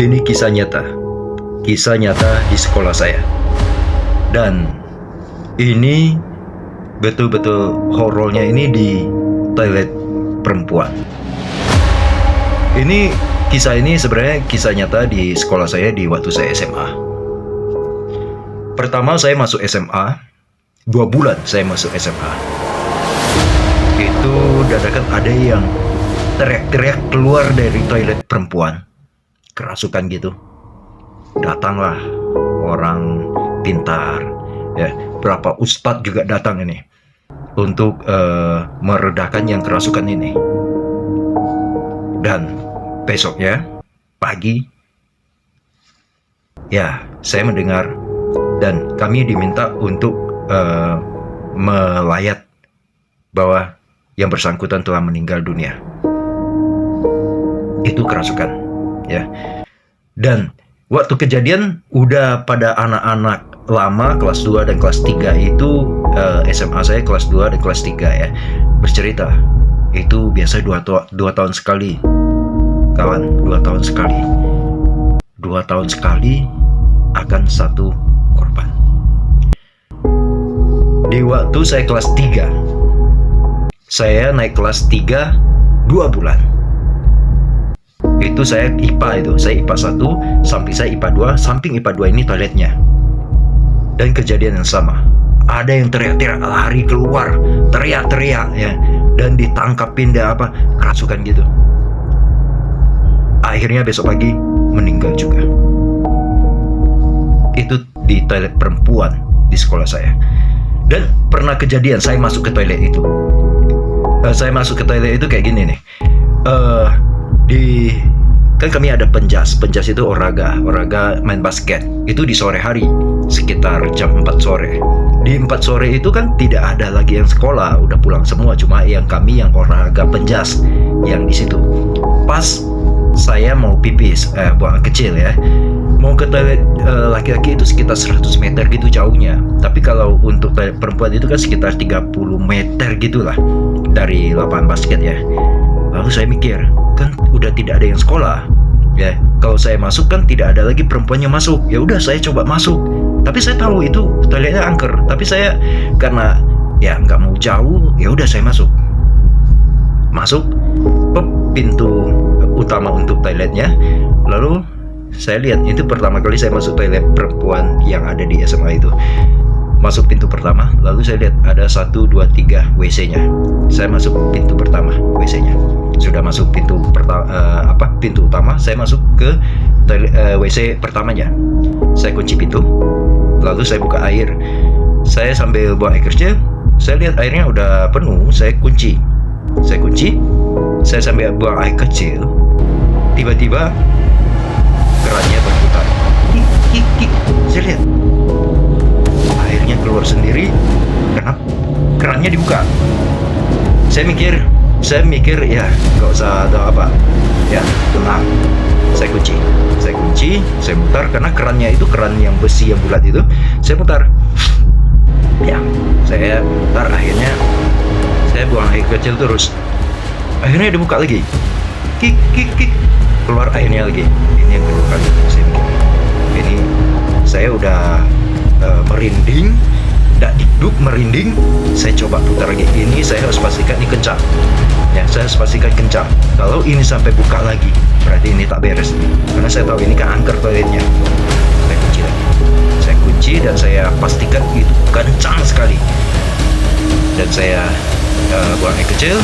Ini kisah nyata di sekolah saya. Dan ini betul-betul horornya ini di toilet perempuan. Kisah ini sebenarnya kisah nyata di sekolah saya di waktu saya SMA. Pertama saya masuk SMA, 2 bulan saya masuk SMA. Itu dadakan ada yang teriak-teriak keluar dari toilet perempuan. Kerasukan gitu. Datanglah orang pintar, ya, berapa ustadz juga datang ini untuk meredakan yang kerasukan ini. Dan besoknya pagi, ya, saya mendengar dan kami diminta untuk melayat bahwa yang bersangkutan telah meninggal dunia. Itu kerasukan, ya. Dan waktu kejadian udah pada anak-anak lama kelas 2 dan kelas 3 itu SMA saya kelas 2 dan kelas 3 ya, bercerita itu biasa 2 tahun sekali, kawan. 2 tahun sekali 2 tahun sekali akan satu korban. Di waktu saya kelas 3, saya naik kelas 3 2 bulan. Itu saya IPA saya IPA 1, samping saya IPA 2, samping IPA 2 ini toiletnya. Dan kejadian yang sama. Ada yang teriak-teriak lari keluar, teriak-teriak ya, dan ditangkapin kerasukan gitu. Akhirnya besok pagi meninggal juga. Itu di toilet perempuan di sekolah saya. Dan pernah kejadian saya masuk ke toilet itu. Saya masuk ke toilet itu kayak gini nih. Kan kami ada penjas itu olahraga main basket itu di sore hari sekitar jam 4 sore. Di 4 sore itu kan tidak ada lagi yang sekolah, udah pulang semua, cuma kami yang olahraga penjas yang di situ. Pas saya mau pipis, buang kecil ya, mau ke toilet laki-laki itu sekitar 100 meter gitu jauhnya. Tapi kalau untuk toilet perempuan itu kan sekitar 30 meter gitulah dari lapangan basket ya. Lalu saya mikir, kan udah tidak ada yang sekolah ya, kalau saya masuk kan tidak ada lagi perempuan yang masuk. Ya udah saya coba masuk, tapi saya tahu itu toiletnya angker, tapi saya karena ya nggak mau jauh, ya udah saya masuk pintu utama untuk toiletnya. Lalu saya lihat, itu pertama kali saya masuk toilet perempuan yang ada di SMA itu. Masuk pintu pertama, lalu saya lihat ada 1, 2, 3 WC-nya. Saya masuk pintu pertama, WC-nya. Sudah masuk pintu utama, saya masuk ke WC pertamanya. Saya kunci pintu, lalu saya buka air. Saya sambil buang air kecil, saya lihat airnya udah penuh, saya kunci. Saya sambil buang air kecil, tiba-tiba kerannya berputar. Saya lihat airnya keluar sendiri karena kerannya dibuka. Saya mikir ya nggak usah ada apa ya, tenang. Saya kunci, saya mutar karena kerannya itu keran yang besi yang bulat itu. Saya mutar ya, saya mutar, akhirnya saya buang air kecil terus. Akhirnya dibuka lagi, keluar airnya lagi. Ini yang kedua kali saya mikir, ini saya udah merinding, dikduk merinding. Saya coba putar lagi. Ini saya harus pastikan ini kencang. Ya, saya harus pastikan kencang. Kalau ini sampai buka lagi, berarti ini tak beres. Karena saya tahu ini kan angker toiletnya. Saya kunci lagi. Saya kunci dan saya pastikan itu kencang sekali. Dan saya buang air kecil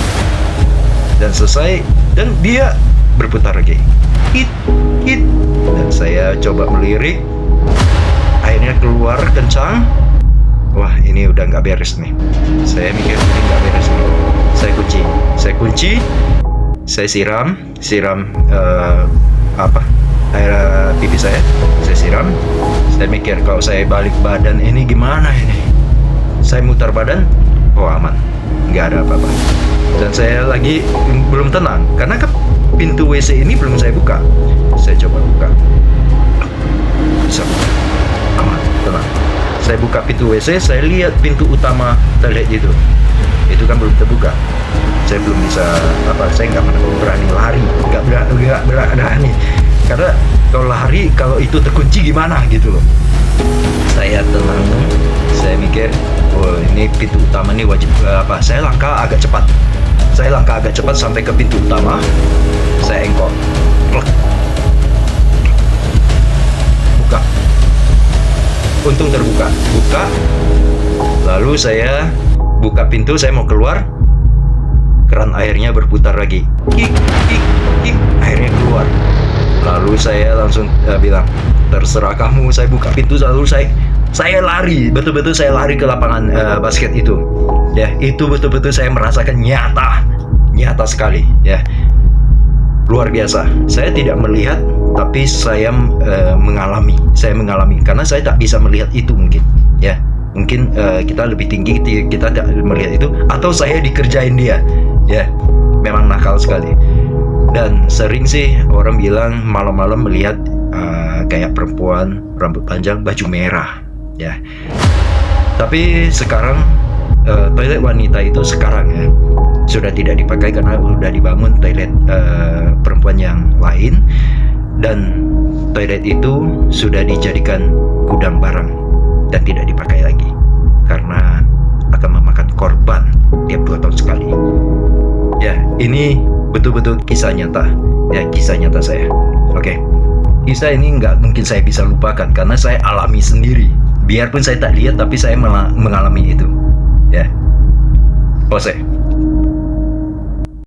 dan selesai, dan dia berputar lagi. Hit. Dan saya coba melirik. Akhirnya keluar kencang. Wah, ini udah nggak beres nih. Saya mikir ini nggak beres nih. Saya kunci. Saya siram air pipi saya siram. Saya mikir kalau saya balik badan ini gimana ini. Saya mutar badan, oh aman, nggak ada apa-apa. Dan saya lagi belum tenang karena kan pintu WC ini belum saya buka. Saya coba buka, bisa buka, aman, tenang. Saya buka pintu WC, saya lihat pintu utama toilet itu kan belum terbuka. Saya belum bisa saya nggak berani lari, nggak berani. Karena kalau lari kalau itu terkunci gimana gitu loh. Saya tenang, saya mikir, oh ini pintu utama nih wajib saya langkah agak cepat. Saya langkah agak cepat sampai ke pintu utama. Saya engkol. Buka. Untung terbuka. Buka. Lalu saya buka pintu, saya mau keluar. Keran airnya berputar lagi. Kik, kik, kik. Airnya keluar. Lalu saya langsung bilang, terserah kamu. Saya buka pintu, lalu saya lari. Betul-betul saya lari ke lapangan basket itu. Ya, itu betul-betul saya merasakan nyata sekali. Ya, luar biasa. Saya tidak melihat, tapi saya mengalami. Saya mengalami karena saya tak bisa melihat itu mungkin. Ya, mungkin kita lebih tinggi, kita tidak melihat itu, atau saya dikerjain dia. Ya, memang nakal sekali. Dan sering sih orang bilang malam-malam melihat kayak perempuan rambut panjang baju merah. Ya, tapi sekarang toilet wanita itu sekarang ya sudah tidak dipakai karena sudah dibangun toilet perempuan yang lain, dan toilet itu sudah dijadikan gudang barang dan tidak dipakai lagi karena akan memakan korban tiap 2 tahun sekali. Ya, ini betul-betul kisah nyata. Ya, kisah nyata saya. Oke. Kisah ini nggak mungkin saya bisa lupakan karena saya alami sendiri. Biarpun saya tak lihat, tapi saya mengalami itu. Ya. Pose.